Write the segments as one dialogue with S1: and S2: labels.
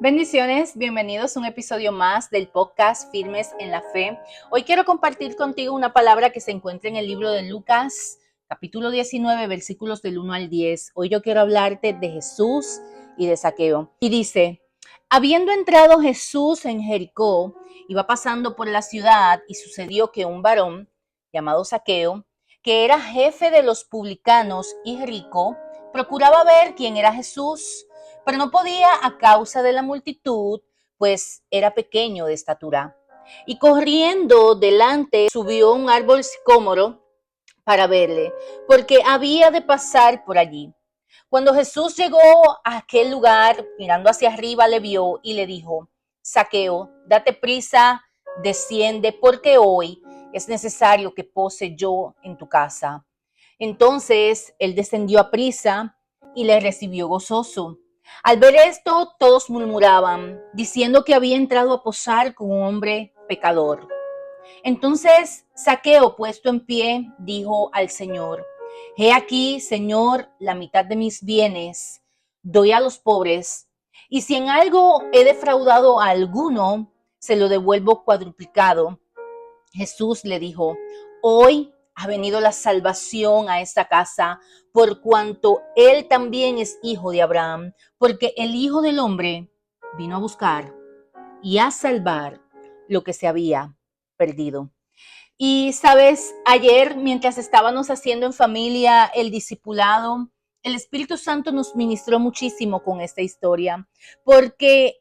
S1: Bendiciones, bienvenidos a un episodio más del podcast Firmes en la Fe. Hoy quiero compartir contigo una palabra que se encuentra en el libro de Lucas, capítulo 19, versículos del 1 al 10. Hoy yo quiero hablarte de Jesús y de Zaqueo. Y dice, habiendo entrado Jesús en Jericó, iba pasando por la ciudad y sucedió que un varón llamado Zaqueo, que era jefe de los publicanos y rico, procuraba ver quién era Jesús, pero no podía a causa de la multitud, pues era pequeño de estatura. Y corriendo delante subió un árbol sicómoro para verle, porque había de pasar por allí. Cuando Jesús llegó a aquel lugar, mirando hacia arriba, le vio y le dijo, Zaqueo, date prisa, desciende, porque hoy es necesario que pose yo en tu casa. Entonces él descendió a prisa y le recibió gozoso. Al ver esto, todos murmuraban, diciendo que había entrado a posar con un hombre pecador. Entonces Zaqueo, puesto en pie, dijo al Señor, he aquí, Señor, la mitad de mis bienes doy a los pobres, y si en algo he defraudado a alguno, se lo devuelvo cuadruplicado. Jesús le dijo, hoy ha venido la salvación a esta casa, por cuanto él también es hijo de Abraham, porque el Hijo del Hombre vino a buscar y a salvar lo que se había perdido. Y sabes, ayer mientras estábamos haciendo en familia el discipulado, el Espíritu Santo nos ministró muchísimo con esta historia, porque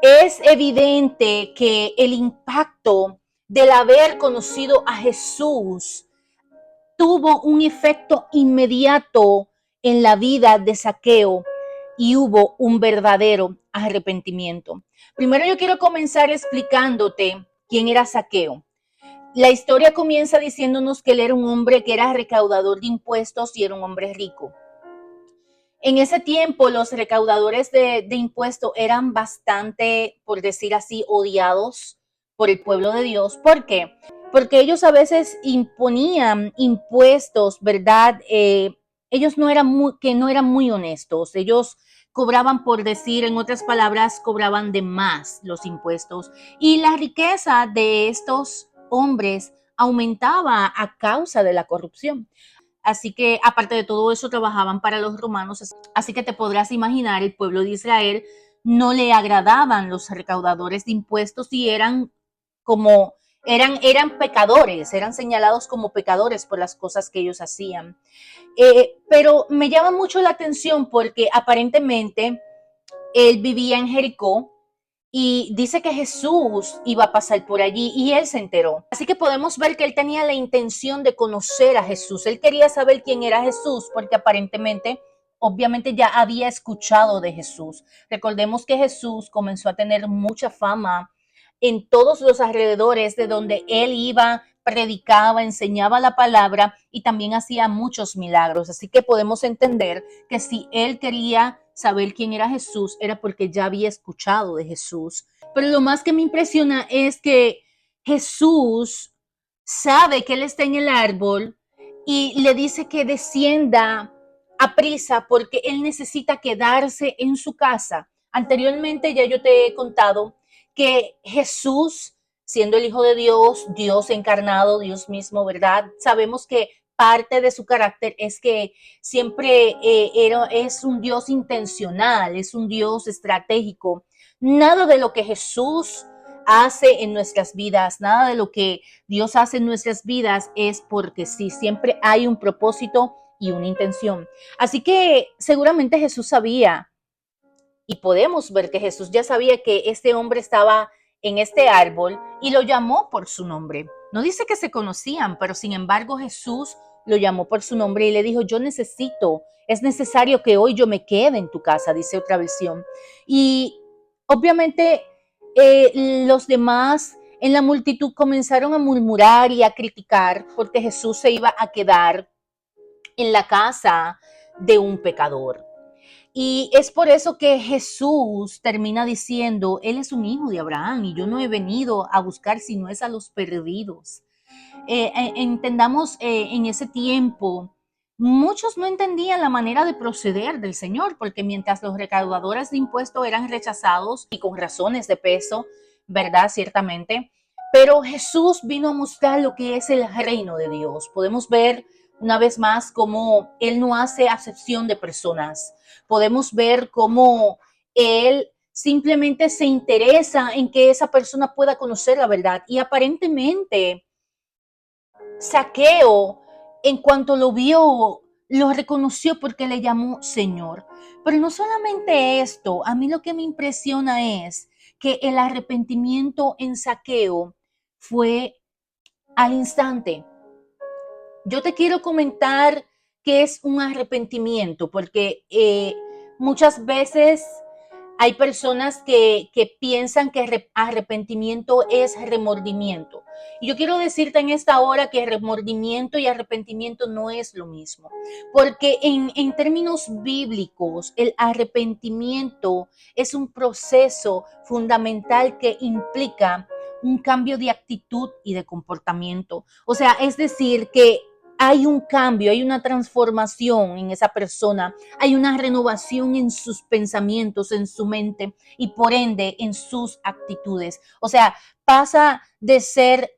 S1: es evidente que el impacto del haber conocido a Jesús tuvo un efecto inmediato en la vida de Zaqueo y hubo un verdadero arrepentimiento. Primero yo quiero comenzar explicándote quién era Zaqueo. La historia comienza diciéndonos que él era un hombre que era recaudador de impuestos y era un hombre rico. En ese tiempo los recaudadores de impuestos eran bastante, por decir así, odiados por el pueblo de Dios. ¿Por qué? Porque ellos a veces imponían impuestos, ¿verdad? Ellos no eran muy honestos. Ellos cobraban, por decir, en otras palabras, cobraban de más los impuestos. Y la riqueza de estos hombres aumentaba a causa de la corrupción. Así que, aparte de todo eso, trabajaban para los romanos. Así que te podrás imaginar, el pueblo de Israel no le agradaban los recaudadores de impuestos y como, eran pecadores, eran señalados como pecadores por las cosas que ellos hacían. Pero me llama mucho la atención porque aparentemente él vivía en Jericó, y dice que Jesús iba a pasar por allí y él se enteró. Así que podemos ver que él tenía la intención de conocer a Jesús. Él quería saber quién era Jesús porque aparentemente, obviamente ya había escuchado de Jesús. Recordemos que Jesús comenzó a tener mucha fama en todos los alrededores de donde él iba, predicaba, enseñaba la palabra y también hacía muchos milagros. Así que podemos entender que si él quería saber quién era Jesús, era porque ya había escuchado de Jesús. Pero lo más que me impresiona es que Jesús sabe que él está en el árbol y le dice que descienda a prisa porque él necesita quedarse en su casa. Anteriormente ya yo te he contado que Jesús, siendo el Hijo de Dios, Dios encarnado, Dios mismo, ¿verdad? Sabemos que parte de su carácter es que siempre es un Dios intencional, es un Dios estratégico. Nada de lo que Jesús hace en nuestras vidas, nada de lo que Dios hace en nuestras vidas es porque sí, siempre hay un propósito y una intención. Así que seguramente Jesús sabía, y podemos ver que Jesús ya sabía que este hombre estaba en este árbol y lo llamó por su nombre. No dice que se conocían, pero sin embargo Jesús lo llamó por su nombre y le dijo, yo necesito, es necesario que hoy yo me quede en tu casa, dice otra versión. Y obviamente los demás en la multitud comenzaron a murmurar y a criticar porque Jesús se iba a quedar en la casa de un pecador. Y es por eso que Jesús termina diciendo, Él es un hijo de Abraham y yo no he venido a buscar sino es a los perdidos. Entendamos en ese tiempo Muchos no entendían la manera de proceder del Señor, porque mientras los recaudadores de impuestos eran rechazados y con razones de peso, ¿verdad? Ciertamente. Pero Jesús vino a mostrar lo que es el reino de Dios. Podemos ver una vez más cómo Él no hace acepción de personas. Podemos ver cómo Él simplemente se interesa en que esa persona pueda conocer la verdad. Y aparentemente, Zaqueo, en cuanto lo vio, lo reconoció porque le llamó Señor. Pero no solamente esto, a mí lo que me impresiona es que el arrepentimiento en Zaqueo fue al instante. Yo te quiero comentar qué es un arrepentimiento, porque muchas veces hay personas que piensan que arrepentimiento es remordimiento. Y yo quiero decirte en esta hora que remordimiento y arrepentimiento no es lo mismo. Porque en términos bíblicos, el arrepentimiento es un proceso fundamental que implica un cambio de actitud y de comportamiento. O sea, es decir, que hay un cambio, hay una transformación en esa persona, hay una renovación en sus pensamientos, en su mente y por ende en sus actitudes. O sea, pasa de ser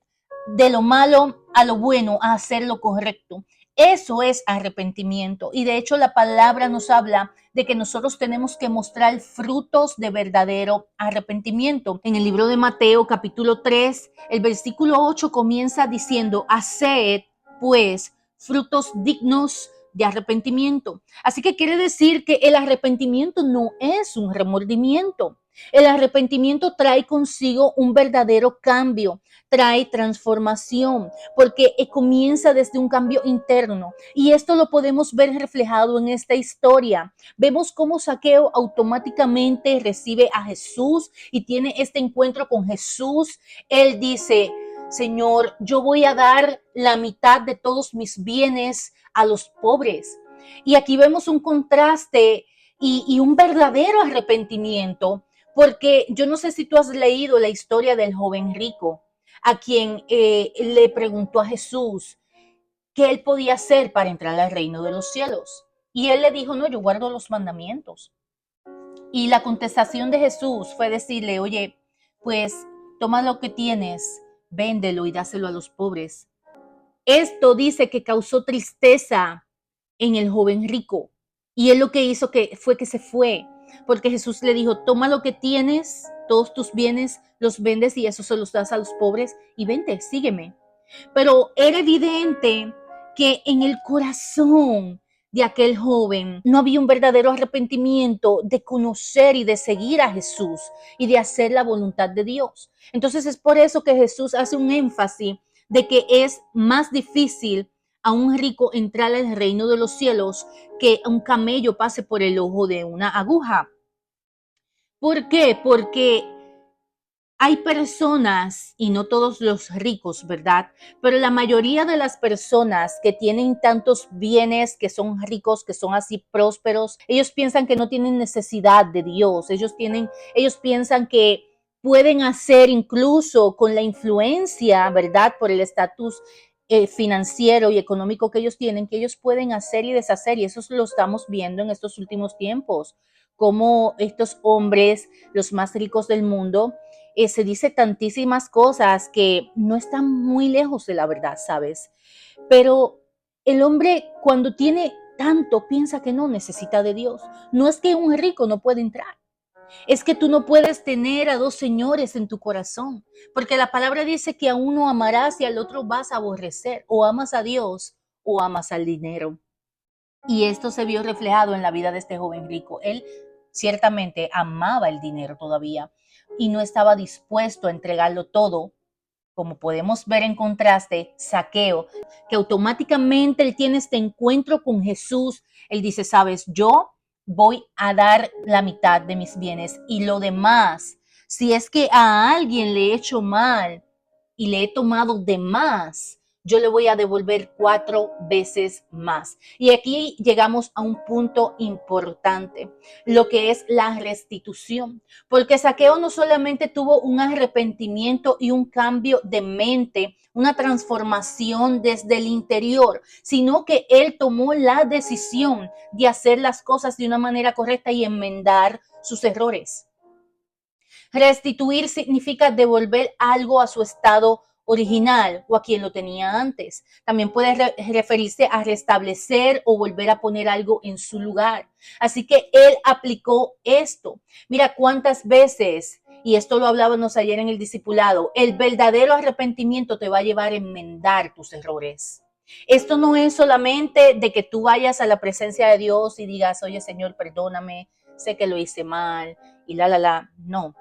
S1: de lo malo a lo bueno, a hacer lo correcto. Eso es arrepentimiento. Y de hecho la palabra nos habla de que nosotros tenemos que mostrar frutos de verdadero arrepentimiento. En el libro de Mateo capítulo 3, el versículo 8 comienza diciendo, haced pues frutos dignos de arrepentimiento. Así que quiere decir que el arrepentimiento no es un remordimiento. El arrepentimiento trae consigo un verdadero cambio, trae transformación, porque comienza desde un cambio interno. Y esto lo podemos ver reflejado en esta historia. Vemos cómo Zaqueo automáticamente recibe a Jesús y tiene este encuentro con Jesús. Él dice, Señor, yo voy a dar la mitad de todos mis bienes a los pobres. Y aquí vemos un contraste y un verdadero arrepentimiento, porque yo no sé si tú has leído la historia del joven rico, a quien le preguntó a Jesús qué él podía hacer para entrar al reino de los cielos. Y él le dijo, no, yo guardo los mandamientos. Y la contestación de Jesús fue decirle, oye, pues toma lo que tienes, véndelo y dáselo a los pobres. Esto dice que causó tristeza en el joven rico. Y él lo que hizo fue que se fue, porque Jesús le dijo, toma lo que tienes, todos tus bienes, los vendes y eso se los das a los pobres y vente, sígueme. Pero era evidente que en el corazón de aquel joven no había un verdadero arrepentimiento de conocer y de seguir a Jesús y de hacer la voluntad de Dios. Entonces es por eso que Jesús hace un énfasis de que es más difícil a un rico entrar al reino de los cielos que un camello pase por el ojo de una aguja. ¿Por qué? Porque hay personas, y no todos los ricos, ¿verdad? Pero la mayoría de las personas que tienen tantos bienes, que son ricos, que son así prósperos, ellos piensan que no tienen necesidad de Dios. Ellos piensan que pueden hacer incluso con la influencia, ¿verdad? Por el estatus financiero y económico que ellos tienen, que ellos pueden hacer y deshacer. Y eso lo estamos viendo en estos últimos tiempos, como estos hombres, los más ricos del mundo, se dice tantísimas cosas que no están muy lejos de la verdad, ¿sabes? Pero el hombre cuando tiene tanto piensa que no necesita de Dios. No es que un rico no puede entrar. Es que tú no puedes tener a dos señores en tu corazón, porque la palabra dice que a uno amarás y al otro vas a aborrecer, o amas a Dios o amas al dinero. Y esto se vio reflejado en la vida de este joven rico. Él ciertamente amaba el dinero todavía y no estaba dispuesto a entregarlo todo, como podemos ver en contraste, Zaqueo, que automáticamente él tiene este encuentro con Jesús. Él dice, sabes, yo voy a dar la mitad de mis bienes y lo demás, si es que a alguien le he hecho mal y le he tomado de más, yo le voy a devolver 4 veces más. Y aquí llegamos a un punto importante, lo que es la restitución. Porque Zaqueo no solamente tuvo un arrepentimiento y un cambio de mente, una transformación desde el interior, sino que él tomó la decisión de hacer las cosas de una manera correcta y enmendar sus errores. Restituir significa devolver algo a su estado original o a quien lo tenía antes. También puede referirse a restablecer o volver a poner algo en su lugar. Así que él aplicó esto. Mira cuántas veces, y esto lo hablábamos ayer en el discipulado, el verdadero arrepentimiento te va a llevar a enmendar tus errores. Esto no es solamente de que tú vayas a la presencia de Dios y digas, oye Señor, perdóname, sé que lo hice mal y no.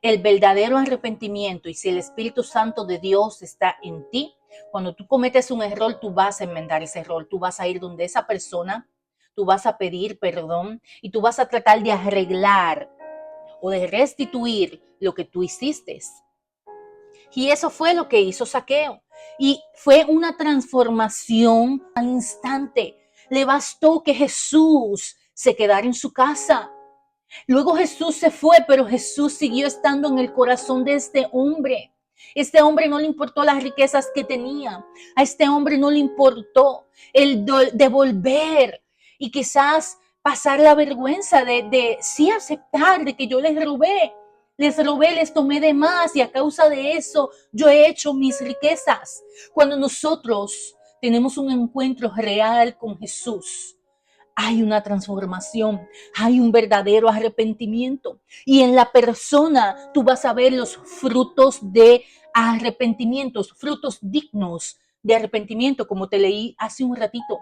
S1: El verdadero arrepentimiento, y si el Espíritu Santo de Dios está en ti, cuando tú cometes un error, tú vas a enmendar ese error, tú vas a ir donde esa persona, tú vas a pedir perdón y tú vas a tratar de arreglar o de restituir lo que tú hiciste. Y eso fue lo que hizo Zaqueo. Y fue una transformación al instante. Le bastó que Jesús se quedara en su casa. Luego Jesús se fue, pero Jesús siguió estando en el corazón de este hombre. Este hombre no le importó las riquezas que tenía. A este hombre no le importó el devolver y quizás pasar la vergüenza de sí aceptar de que yo les robé, les tomé de más y a causa de eso yo he hecho mis riquezas. Cuando nosotros tenemos un encuentro real con Jesús, hay una transformación, hay un verdadero arrepentimiento. Y en la persona tú vas a ver los frutos de arrepentimiento, frutos dignos de arrepentimiento, como te leí hace un ratito.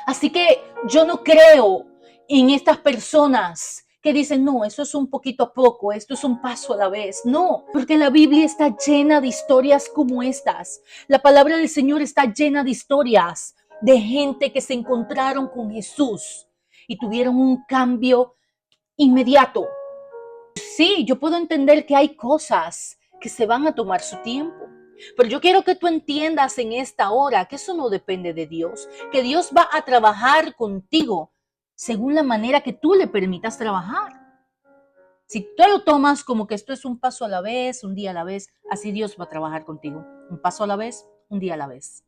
S1: Así que yo no creo en estas personas que dicen, no, eso es un poquito a poco, esto es un paso a la vez. No, porque la Biblia está llena de historias como estas. La palabra del Señor está llena de historias de gente que se encontraron con Jesús y tuvieron un cambio inmediato. Sí, yo puedo entender que hay cosas que se van a tomar su tiempo, pero yo quiero que tú entiendas en esta hora que eso no depende de Dios, que Dios va a trabajar contigo según la manera que tú le permitas trabajar. Si tú lo tomas como que esto es un paso a la vez, un día a la vez, así Dios va a trabajar contigo. Un paso a la vez, un día a la vez.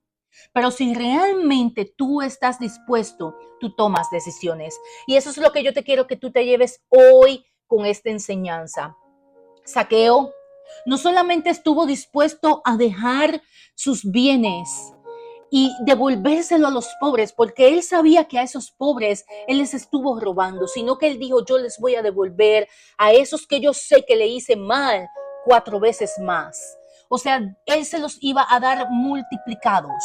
S1: Pero si realmente tú estás dispuesto, tú tomas decisiones. Y eso es lo que yo te quiero que tú te lleves hoy con esta enseñanza. Zaqueo no solamente estuvo dispuesto a dejar sus bienes y devolvérselo a los pobres, porque él sabía que a esos pobres él les estuvo robando, sino que él dijo, yo les voy a devolver a esos que yo sé que le hice mal 4 veces más. O sea, él se los iba a dar multiplicados.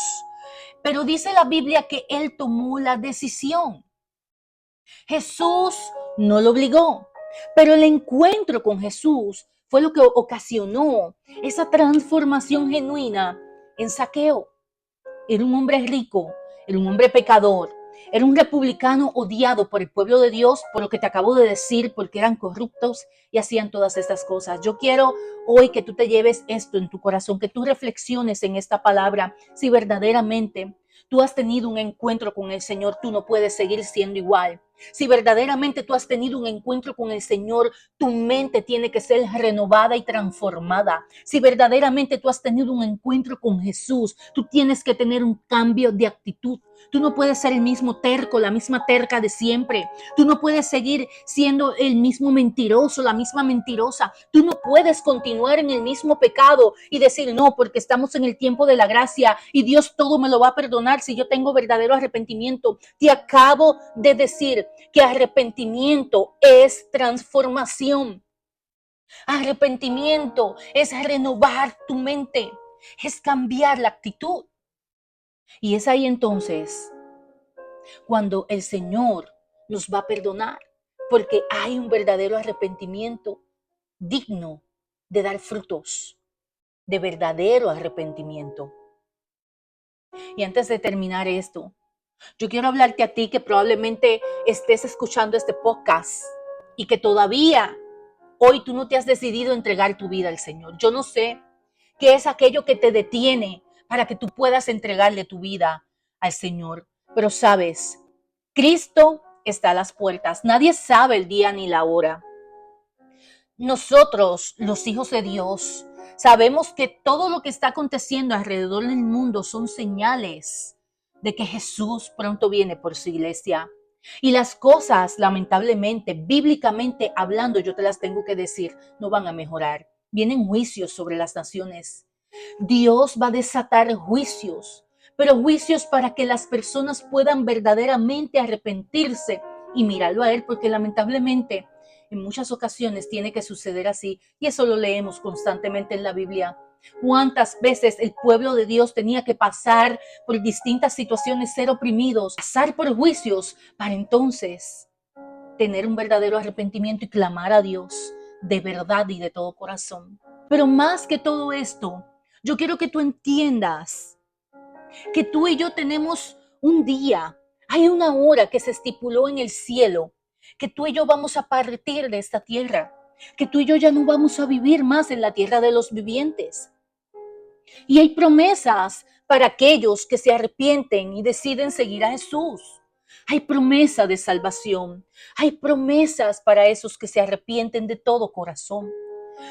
S1: Pero dice la Biblia que él tomó la decisión. Jesús no lo obligó, pero el encuentro con Jesús fue lo que ocasionó esa transformación genuina en Zaqueo. Era un hombre rico, era un hombre pecador, era un republicano odiado por el pueblo de Dios, por lo que te acabo de decir, porque eran corruptos y hacían todas estas cosas. Yo quiero hoy que tú te lleves esto en tu corazón, que tú reflexiones en esta palabra, si verdaderamente tú has tenido un encuentro con el Señor, tú no puedes seguir siendo igual. Si verdaderamente tú has tenido un encuentro con el Señor, tu mente tiene que ser renovada y transformada. Si verdaderamente tú has tenido un encuentro con Jesús, tú tienes que tener un cambio de actitud. Tú no puedes ser el mismo terco, la misma terca de siempre. Tú no puedes seguir siendo el mismo mentiroso, la misma mentirosa. Tú no puedes continuar en el mismo pecado y decir, no, porque estamos en el tiempo de la gracia y Dios todo me lo va a perdonar si yo tengo verdadero arrepentimiento. Te acabo de decir que arrepentimiento es transformación. Arrepentimiento es renovar tu mente, es cambiar la actitud. Y es ahí entonces cuando el Señor nos va a perdonar, porque hay un verdadero arrepentimiento digno de dar frutos, de verdadero arrepentimiento. Y antes de terminar esto, yo quiero hablarte a ti que probablemente estés escuchando este podcast y que todavía hoy tú no te has decidido entregar tu vida al Señor. Yo no sé qué es aquello que te detiene para que tú puedas entregarle tu vida al Señor. Pero sabes, Cristo está a las puertas. Nadie sabe el día ni la hora. Nosotros, los hijos de Dios, sabemos que todo lo que está aconteciendo alrededor del mundo son señales de que Jesús pronto viene por su iglesia. Y las cosas, lamentablemente, bíblicamente hablando, yo te las tengo que decir, no van a mejorar. Vienen juicios sobre las naciones. Dios va a desatar juicios, pero juicios para que las personas puedan verdaderamente arrepentirse y mirarlo a Él, porque lamentablemente en muchas ocasiones tiene que suceder así, y eso lo leemos constantemente en la Biblia. ¿Cuántas veces el pueblo de Dios tenía que pasar por distintas situaciones, ser oprimidos, pasar por juicios, para entonces tener un verdadero arrepentimiento y clamar a Dios de verdad y de todo corazón? Pero más que todo esto, yo quiero que tú entiendas que tú y yo tenemos un día, hay una hora que se estipuló en el cielo, que tú y yo vamos a partir de esta tierra, que tú y yo ya no vamos a vivir más en la tierra de los vivientes. Y hay promesas para aquellos que se arrepienten y deciden seguir a Jesús. Hay promesa de salvación. Hay promesas para esos que se arrepienten de todo corazón.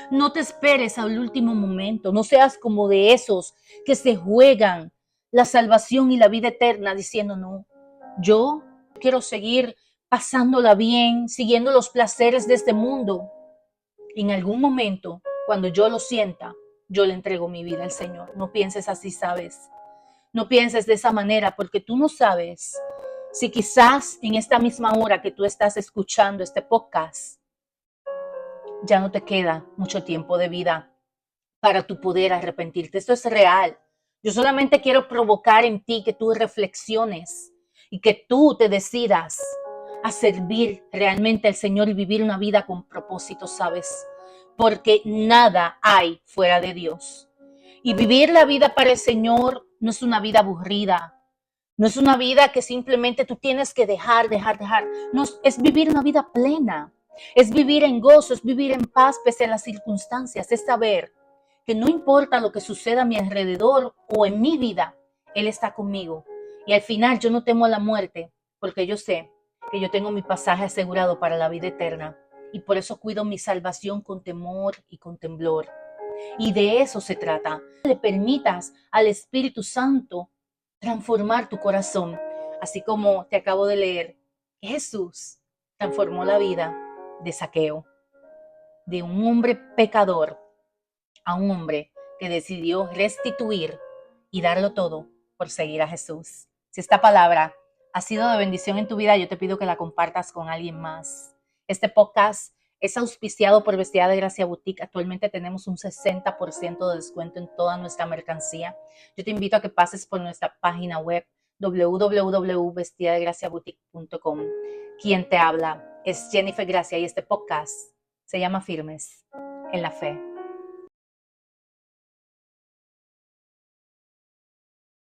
S1: No te esperes al último momento. No seas como de esos que se juegan la salvación y la vida eterna diciendo, no, yo quiero seguir pasándola bien, siguiendo los placeres de este mundo. En algún momento, cuando yo lo sienta, yo le entrego mi vida al Señor. No pienses así, ¿sabes? No pienses de esa manera, porque tú no sabes si quizás en esta misma hora que tú estás escuchando este podcast, ya no te queda mucho tiempo de vida para tu poder arrepentirte. Esto es real. Yo solamente quiero provocar en ti que tú reflexiones y que tú te decidas a servir realmente al Señor y vivir una vida con propósito, ¿sabes? Porque nada hay fuera de Dios. Y vivir la vida para el Señor no es una vida aburrida. No es una vida que simplemente tú tienes que dejar. No, es vivir una vida plena. Es vivir en gozo, es vivir en paz pese a las circunstancias. Es saber que no importa lo que suceda a mi alrededor o en mi vida, Él está conmigo. Y al final yo no temo a la muerte, porque yo sé que yo tengo mi pasaje asegurado para la vida eterna. Y por eso cuido mi salvación con temor y con temblor. Y de eso se trata. Le permitas al Espíritu Santo transformar tu corazón, así como te acabo de leer, que Jesús transformó la vida de Zaqueo, de un hombre pecador a un hombre que decidió restituir y darlo todo por seguir a Jesús. Si esta palabra ha sido de bendición en tu vida, yo te pido que la compartas con alguien más. Este podcast es auspiciado por Vestida de Gracia Boutique. Actualmente tenemos un 60% de descuento en toda nuestra mercancía. Yo te invito a que pases por nuestra página web www.vestidadegraciaboutique.com. Quien te habla es Jennifer Gracia y este podcast se llama Firmes en la Fe.